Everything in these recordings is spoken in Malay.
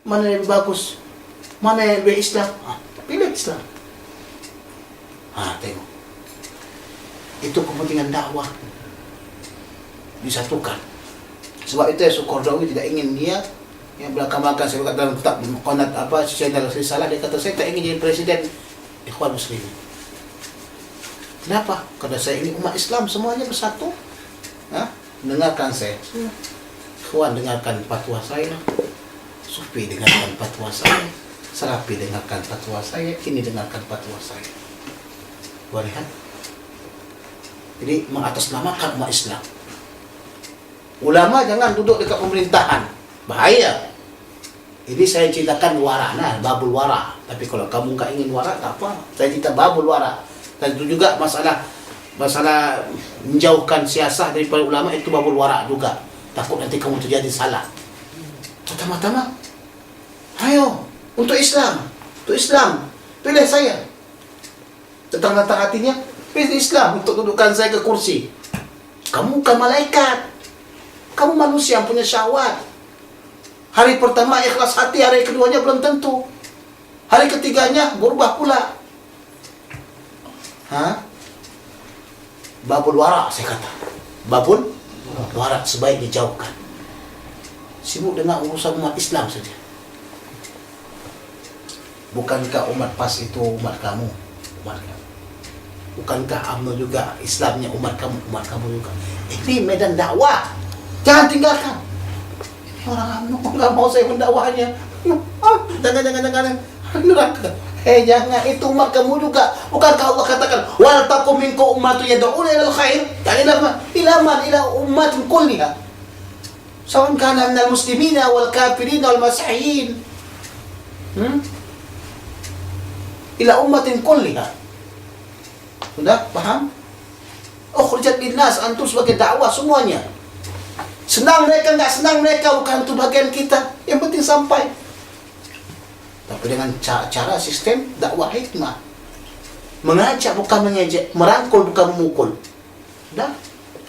Mana yang lebih bagus? Mana yang lebih Islam? Pilih Islam. Tengok. Itu kepentingan dakwah disatukan. Sebab itu Qaradawi tidak ingin dia yang belakang-belakang saya kata dalam kitab qanat saya dalam risalah dia kata saya tak ingin jadi presiden Ikhwan Muslimin. Kenapa? Karena saya ingin umat Islam semuanya bersatu. Dengarkan saya. Ikhwan dengarkan fatwa saya. Sufi dengarkan fatwa saya. Salafi dengarkan fatwa saya. Ini dengarkan fatwa saya. Lihat. Jadi mengatasnamakan umat Islam. Ulama jangan duduk dekat pemerintahan. Bahaya. Ini saya ceritakan wara, babul wara. Tapi kalau kamu nggak ingin wara, tak apa. Saya cerita babul wara. Dan itu juga masalah menjauhkan siasah daripada ulama, itu babul wara juga. Takut nanti kamu terjadi salah. Pertama-tama, ayo untuk Islam, pilih saya. Tentang hatinya, pilih Islam untuk dudukan saya ke kursi. Kamu bukan malaikat, kamu manusia yang punya syahwat. Hari pertama ikhlas hati, hari keduanya belum tentu. Hari ketiganya berubah pula. Babul wara saya kata. Babul wara sebaik dijauhkan. Sibuk dengan urusan umat Islam saja. Bukankah umat PAS itu umat kamu? Bukankah UMNO juga Islamnya umat kamu juga? Ini medan dakwah. Jangan tinggalkan. Ini orang UMNO nggak mau saya mendakwahnya. Jangan. Neraka. Jangan, itu umat kamu juga. Bukankah Allah katakan wal takum minkum ummatun yad'una ilal khair? Ila ummatin kulliha. Sawan kana minal muslimina wal kafirina wal masihiyin. Ila ummatin kulliha. Sudah paham? Ukhrijat linnas, antum sebagai dakwah semuanya. Senang mereka enggak senang mereka bukan itu bagian kita. Yang penting sampai. Tapi dengan cara sistem dakwah hikmah. Mengajak bukan mengejek, merangkul bukan memukul. Dah,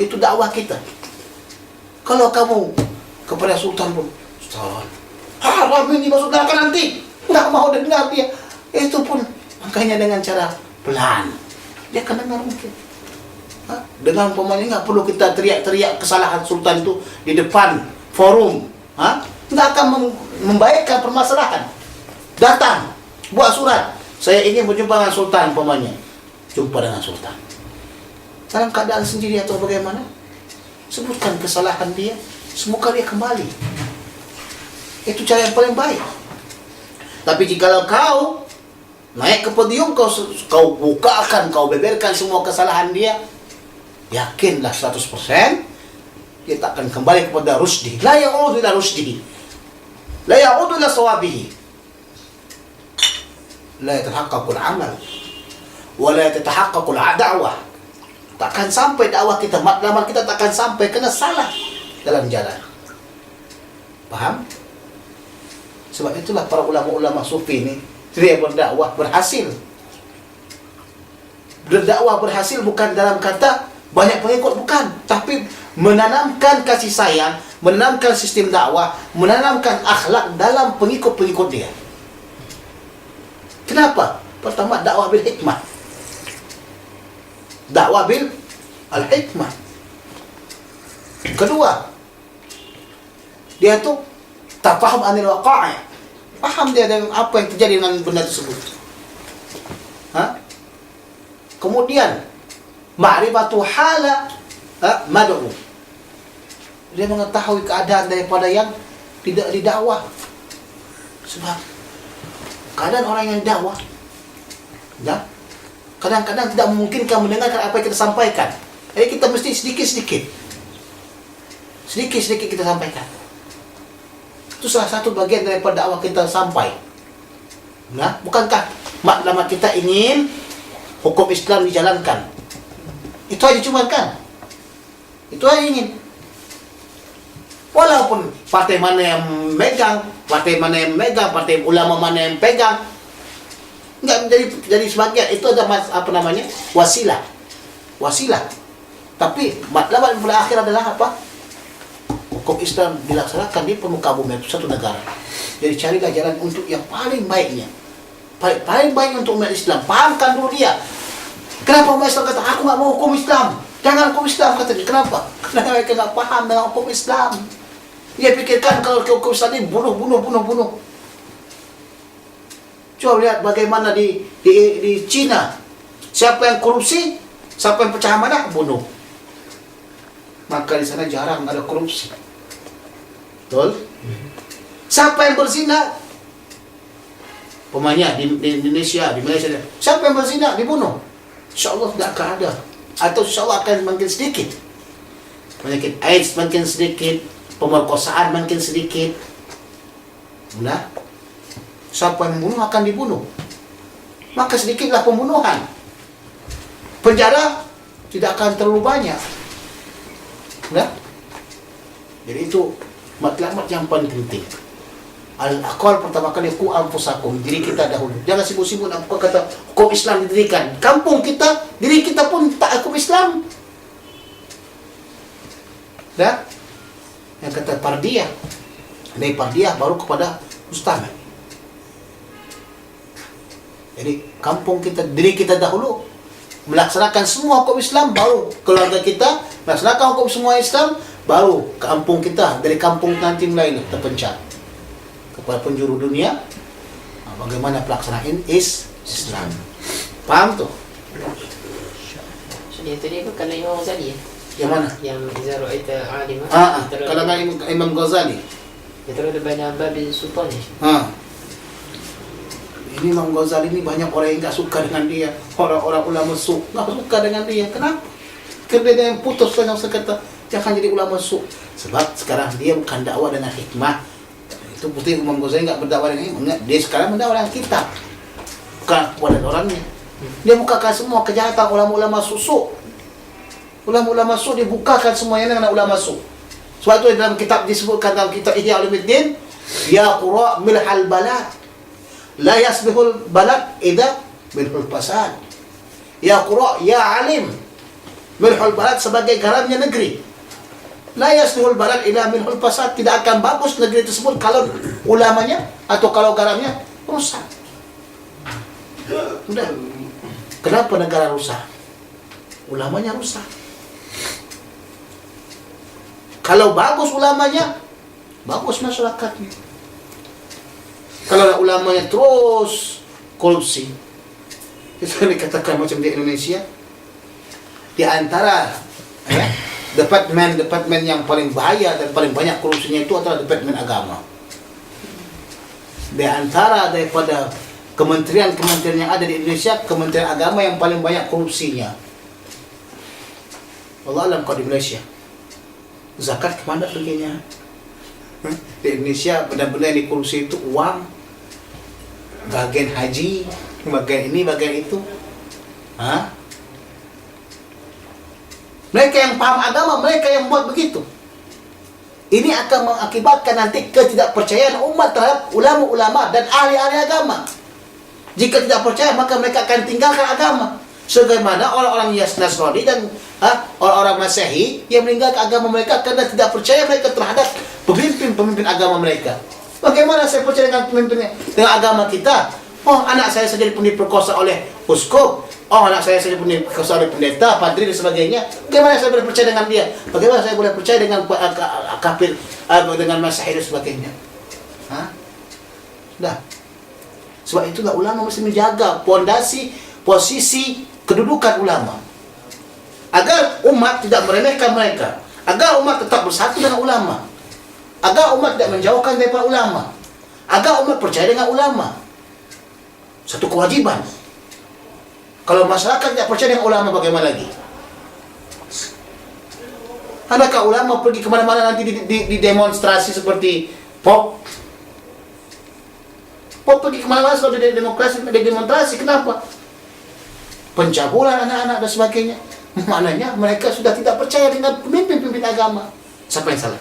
itu dakwah kita. Kalau kamu kepada Sultan pun, Sultan, haram ini masuk neraka nanti. Nggak mau dengar dia. Itu pun makanya dengan cara pelan. Dia akan dengar mungkin. Dengan pemainnya nggak perlu kita teriak-teriak kesalahan Sultan itu di depan forum. Nggak akan membaikkan permasalahan. Datang, buat surat. Saya ingin berjumpa dengan Sultan, umpamanya. Jumpa dengan Sultan. Dalam keadaan sendiri atau bagaimana? Sebutkan kesalahan dia, semoga dia kembali. Itu cara yang paling baik. Tapi jikalau kau naik ke podium, kau bukakan, kau beberkan semua kesalahan dia, yakinlah 100% dia tak akan kembali kepada rusdi. La ya'udu ila rusdi. La ya'udu ila sawabihi. La yatahaqqaqul amal wa la tatahaqqaqul da'wah. Takkan sampai dakwah kita, matlamat kita takkan sampai kena salah dalam jalan. Paham? Sebab itulah para ulama-ulama sufi ini dia berdakwah berhasil. Berdakwah berhasil bukan dalam kata banyak pengikut, bukan, tapi menanamkan kasih sayang, menanamkan sistem dakwah, menanamkan akhlak dalam pengikut-pengikut dia. Kenapa? Pertama, dakwah bil hikmah. Dakwah bil al-hikmah. Kedua, dia tuh tafahum anil waqa'i. Paham dia dengan apa yang terjadi dengan benda tersebut. Kemudian, ma'rifatu hala mad'u. Dia mengetahui keadaan daripada yang tidak didakwah. Sebab keadaan orang yang dakwah, kadang-kadang tidak memungkinkan mendengarkan apa yang kita sampaikan. Jadi kita mesti sedikit-sedikit kita sampaikan. Itu salah satu bagian daripada dakwah kita sampai. Bukankah maklumat kita ingin hukum Islam dijalankan? Itu aja cuma kan? Itu aja ingin. Walaupun partai mana yang megang, partai ulama mana yang pegang, nggak jadi sebagian. Itu ada wasilah. Tapi matlamat pada akhir adalah apa? hukum Islam dilaksanakan di permukaan bumi satu negara. Jadi carilah jalan untuk yang paling baiknya. Paling baik untuk umat Islam. Pahamkan dulu dia. Kenapa umat Islam kata, aku nggak mau hukum Islam? Jangan hukum Islam, kata dia. Kenapa? Karena mereka nggak paham dengan hukum Islam. Dia pikirkan kalau hukum Islam ini bunuh. Coba lihat bagaimana di Cina. Siapa yang korupsi, siapa yang pecah amanah, bunuh. Maka di sana jarang ada korupsi. Betul? Siapa yang berzina? Pemainnya di Indonesia, di Malaysia. Siapa yang berzina, dibunuh. InsyaAllah tidak akan ada. Atau insyaAllah akan makin sedikit. Penyakit AIDS makin sedikit. Pemerkosaan makin sedikit. Nah, siapa yang membunuh akan dibunuh. Maka sedikitlah pembunuhan. Penjara tidak akan terlalu banyak. Nah, jadi itu matlamat yang paling penting. Al-aqal pertama kali ku anfusakum, diri kita dahulu. Jangan sibuk-sibuk nak kata hukum Islam didirikan. Kampung kita, diri kita pun tak hukum Islam. Dah? Yang kata pardiyah. Dari pardiyah baru kepada ustaz. Jadi kampung kita, diri kita dahulu melaksanakan semua hukum Islam, baru keluarga kita melaksanakan hukum semua Islam, baru kampung kita. Dari kampung nanti mulai terpencar kepada penjuru dunia. Bagaimana pelaksanaan Islam. Paham tuh? Jadi itu dia kalau Imam Ghazali ya? Yang mana? Yang Iza Ra'aita Alimah. Kalau Imam Ghazali. Itu ada banyak babi sultan ya? Ini Imam Ghazali ini banyak orang yang tak suka dengan dia. Orang-orang ulama tak suka dengan dia. Kenapa? Kerana dia yang putus dengan sekata jangan jadi ulama sebab sekarang dia bukan dakwah dengan hikmah. Itu putih Imam Ghazali tak berdakwah dengan hikmah. Dia sekarang berdakwah dengan kitab, bukan kepada orangnya. Dia bukakan semua kejahatan ulama-ulama susuk. Ulama-ulama dibukakan semuanya dengan ulama Sebab itu dalam kitab disebutkan dalam kitab Ihya Ulumuddin, ya qura milhal balad la yasbihul balad idza milhul fasad. Ya qura ya alim milhul balad sebagai garamnya negeri. La yasbihul balad idza milhul fasad, tidak akan bagus negeri tersebut kalau ulamanya atau kalau garamnya rusak. Sudah. Kenapa negara rusak? Ulamanya rusak. Kalau bagus ulamanya, bagus masyarakatnya. Kalau ulamanya terus korupsi, itu dikatakan macam di Indonesia, di antara departemen yang paling bahaya dan paling banyak korupsinya itu adalah departemen agama. Di antara daripada kementerian-kementerian yang ada di Indonesia, kementerian agama yang paling banyak korupsinya. Allah alam kau di Malaysia. Zakat kemana perginya? Di Indonesia benda-benda yang dikorupsi itu uang, bagian haji, bagian ini, bagian itu. Mereka yang paham agama, mereka yang buat begitu. Ini akan mengakibatkan nanti ketidakpercayaan umat terhadap ulama-ulama dan ahli-ahli agama. Jika tidak percaya, maka mereka akan tinggalkan agama. Sebagaimana orang-orang Nasrani dan orang-orang Masehi yang meninggalkan agama mereka karena tidak percaya mereka terhadap pemimpin agama mereka. Bagaimana saya percaya dengan pemimpinnya, dengan agama kita? Oh, anak saya saja diperkosa oleh uskup. Oh, anak saya saja diperkosa oleh pendeta, padri dan sebagainya. Bagaimana saya boleh percaya dengan dia? Bagaimana saya boleh percaya dengan kafir, dengan Masehi dan sebagainya? Sudah. Sebab itulah ulama mesti menjaga pondasi, posisi, kedudukan ulama. Agar umat tidak meremehkan mereka. Agar umat tetap bersatu dengan ulama. Agar umat tidak menjauhkan daripada ulama. Agar umat percaya dengan ulama. Satu kewajiban. Kalau masyarakat tidak percaya dengan ulama, bagaimana lagi? Adakah ulama pergi kemana-mana nanti di demonstrasi seperti POP? POP pergi kemana-mana selalu di demonstrasi. Kenapa? Pencabulan anak-anak dan sebagainya. Maknanya mereka sudah tidak percaya dengan pemimpin-pemimpin agama. Siapa yang salah?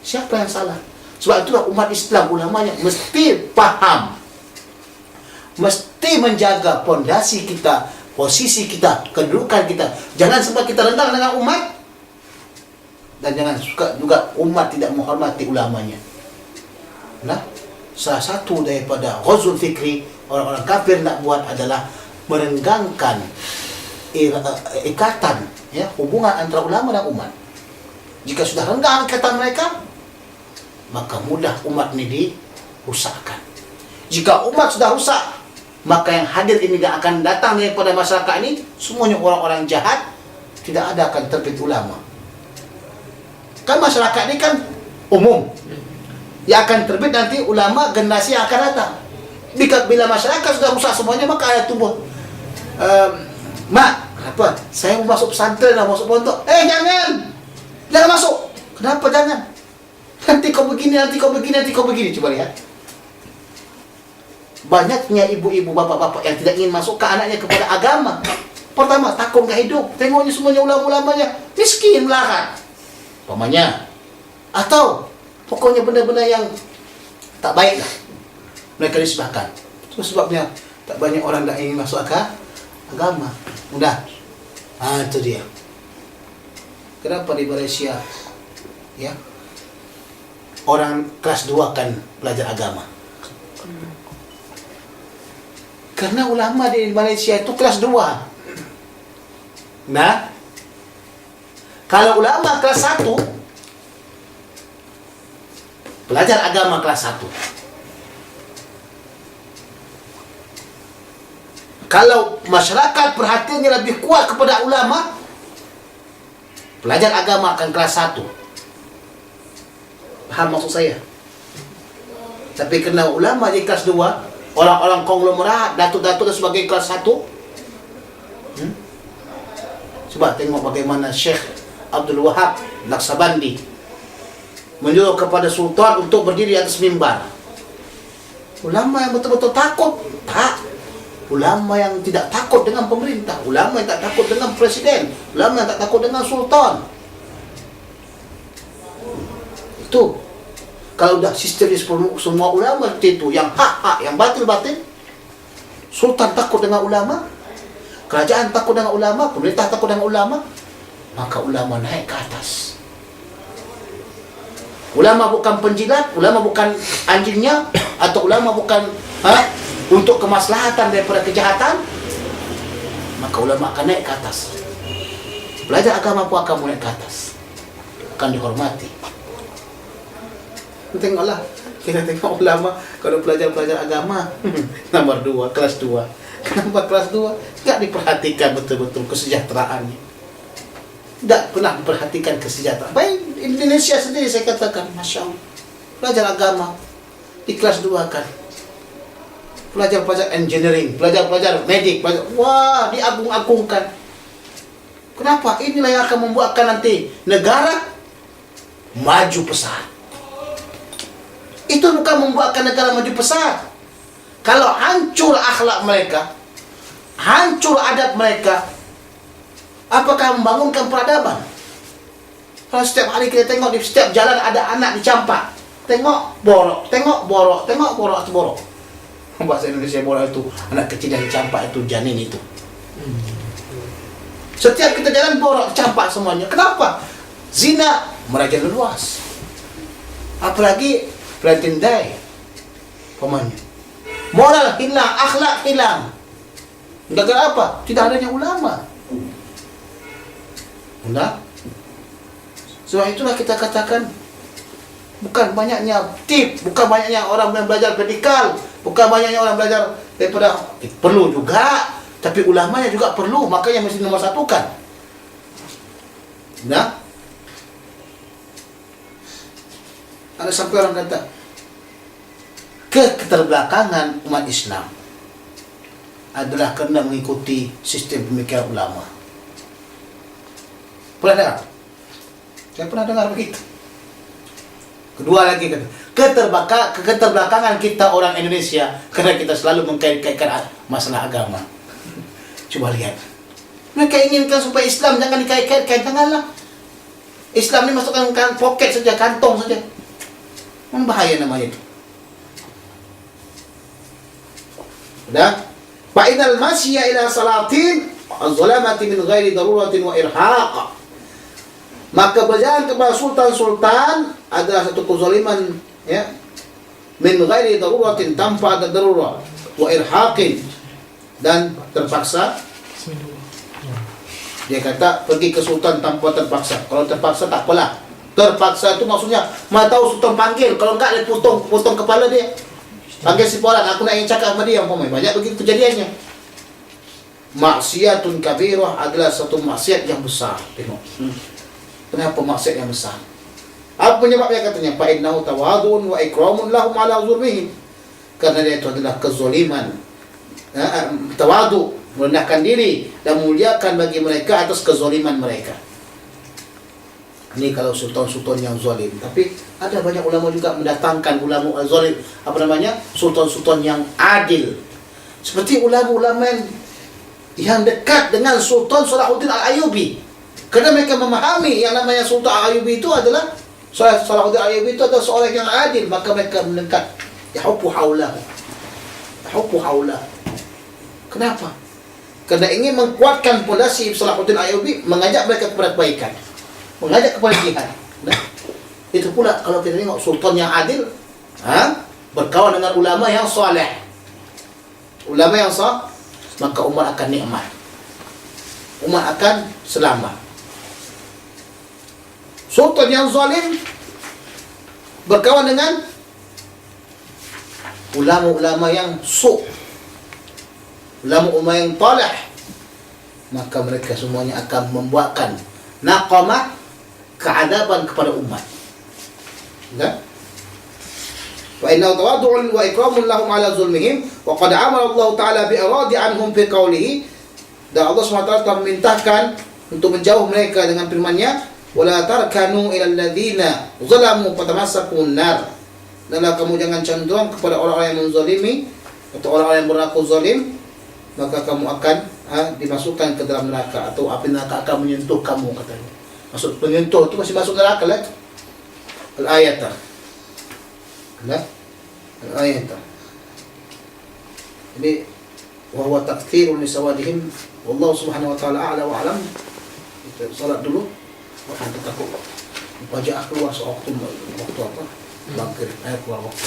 Siapa yang salah? Sebab itulah umat Islam, ulamanya mesti paham, mesti menjaga pondasi kita, posisi kita, kedudukan kita. Jangan sampai kita rendah dengan umat. dan jangan suka juga umat tidak menghormati ulamanya. Nah, salah satu daripada ghazul fikri orang-orang kafir nak buat adalah merenggangkan ikatan, ya, hubungan antara ulama dan umat. Jika sudah renggang ikatan mereka, maka mudah umat ini dirusakkan. Jika umat sudah rusak, maka yang hadir ini tidak akan datang daripada masyarakat ini, semuanya orang-orang jahat, tidak ada akan terbit ulama. Kan masyarakat ini kan umum. Yang akan terbit nanti ulama generasi yang akan datang. Bila masyarakat sudah rusak semuanya, maka ada tumbuh mak, apa? Saya mau masuk pesantren, mau masuk pondok. Jangan masuk. Kenapa jangan? Nanti kau begini, nanti kau begini, nanti kau begini. Coba lihat. Banyaknya ibu-ibu, bapak-bapak yang tidak ingin masukkan anaknya kepada agama. Pertama, takut gak hidup. Tengoknya semuanya ulama-ulamanya miskin, melarat. Pamannya. Atau pokoknya benda-benda yang tak baik lah, mereka disebabkan. Itu sebabnya tak banyak orang tak ingin masuk agama. Mudah. Itu dia. Kenapa di Malaysia, ya, orang kelas 2 kan belajar agama? Karena ulama di Malaysia itu kelas 2. Nah, kalau ulama kelas 1, belajar agama kelas 1. Kalau masyarakat perhatiannya lebih kuat kepada ulama, belajar agama akan kelas 1. Paham maksud saya? Tapi kerana ulama di kelas 2, orang-orang konglomerat, datuk-datuk dan sebagainya kelas 1. Coba tengok bagaimana Syekh Abdul Wahab Naksabandi menyuruh kepada sultan untuk berdiri atas mimbar. Ulama yang betul-betul takut? Tak. Ulama yang tidak takut dengan pemerintah, ulama yang tak takut dengan presiden, ulama yang tak takut dengan sultan. Itu. Kalau dah sistem semua ulama seperti itu, yang hak-hak, yang batil-batil, sultan takut dengan ulama, kerajaan takut dengan ulama, pemerintah takut dengan ulama, maka ulama naik ke atas. Ulama bukan penjilat, ulama bukan anjingnya, atau ulama bukan untuk kemaslahatan daripada kejahatan, maka ulama akan naik ke atas. Belajar agama pun akan naik ke atas, akan dihormati. Tengoklah, kita tengok ulama kalau pelajar-pelajar agama nomor 2, kelas 2. Kenapa kelas 2? Tak diperhatikan betul-betul kesejahteraannya. Tak pernah diperhatikan kesejahteraan. Baik Indonesia sendiri saya katakan, Masya Allah, pelajar agama di kelas 2 kan, pelajar-pelajar engineering, pelajar-pelajar medik, wah, diagung-agungkan. Kenapa? Inilah yang akan membuatkan nanti negara maju pesat. Itu bukan membuatkan negara maju pesat. Kalau hancur akhlak mereka, hancur adab mereka, apakah membangunkan peradaban? Kalau setiap hari kita tengok di setiap jalan ada anak dicampak, tengok borok, tengok borok, tengok borok atau borok. Bahasa Indonesia borok itu anak kecil yang dicampak, itu janin itu. Setiap kita jalan borok, campak semuanya. Kenapa? Zina merajalela. Apalagi pelantindai, pamannya. Moral hilang, akhlak hilang. Gara-gara apa? Tidak adanya ulama. Benar? Sebab itulah kita katakan, bukan banyaknya tip, bukan banyaknya orang yang belajar medikal, bukan banyaknya orang belajar daripada, perlu juga, tapi ulamanya juga perlu, makanya mesti nomor 1 kan. Nah, ada sampai orang kata keterbelakangan umat Islam adalah kerana mengikuti sistem pemikiran ulama. Pernah dengar? Saya pernah dengar begitu. Kedua lagi, keterbelakangan kita orang Indonesia kerana kita selalu mengkait-kaitkan masalah agama. Coba lihat. Mereka inginkan supaya Islam jangan dikait-kaitkan, janganlah. Islam ni masukkan poket saja, kantong saja. Membahaya namanya itu. Sudah? Fa'inal masya ila salatin az-zalamati min ghairi daruratin wa irhaq. Maka berjalan kepada sultan-sultan adalah satu kezaliman, ya, min ghairi daruratin, tanpa ada darurat, wa irhaqin, dan terpaksa. Dia kata pergi ke sultan tanpa terpaksa. Kalau terpaksa tak apalah. Terpaksa itu maksudnya mana tahu sultan panggil, kalau enggak dia potong kepala dia. Panggil si polan, aku nak ingin cakap sama dia, umpamanya. Banyak begitu kejadiannya. Maksiatun kabirah adalah satu maksiat yang besar. Tengok. Kenapa maksiat yang besar? Apa penyebabnya? Katanya fa innahu tawadun wa ikramun lahum ala zulmihim. Karena dia itu adalah kezaliman. Tawadu, merendahkan diri dan muliakan bagi mereka atas kezaliman mereka. Ini kalau sultan-sultan yang zalim. Tapi ada banyak ulama juga mendatangkan ulama zalim, sultan-sultan yang adil. Seperti ulama-ulama yang dekat dengan Sultan Salahuddin Al-Ayyubi. Karena mereka memahami yang namanya Sultan Al-Ayyubi itu adalah Salahuddin Al-Ayyubi itu adalah seorang yang adil, maka mereka mendekat. Yahubbu haulahu. Yahubbu haulahu. Kenapa? Karena ingin mengkuatkan pondasi Salahuddin Al-Ayyubi, mengajak mereka kepada kebaikan, mengajak kepada jihad. Nah, itu pula kalau kita tengok sultan yang adil, berkawan dengan ulama yang soleh, ulama yang sah, maka umat akan nikmat, umat akan selamat. Sultan yang zalim berkawan dengan ulama-ulama yang ulama-ulama yang talih, maka mereka semuanya akan membuatkan naqamah, keadaban kepada umat. Nah, wa inna tawaddu'un wa ikramun lahum ala zulmihim wa qad amara Allah Ta'ala bi iradi anhum fi qawlihi. Dan Allah SWT telah memerintahkan untuk menjauh mereka dengan firman-Nya, wala tarkanu ila alladhina zalamu fatamassakum nar. Danlah kamu jangan cenderung kepada orang-orang yang menzalimi atau orang-orang yang berlaku zalim, maka kamu akan dimasukkan ke dalam neraka, atau api neraka akan menyentuh kamu, katanya. Maksud menyentuh itu masih masuk neraka lah. Al-ayat. Nah, al-ayat. Jadi wa huwa takthirun li sawadihim wallahu subhanahu wa ta'ala a'la wa a'lam. Kita salat dulu. Kita takut. Wajah keluar sewaktu apa? Maghrib, keluar waktu.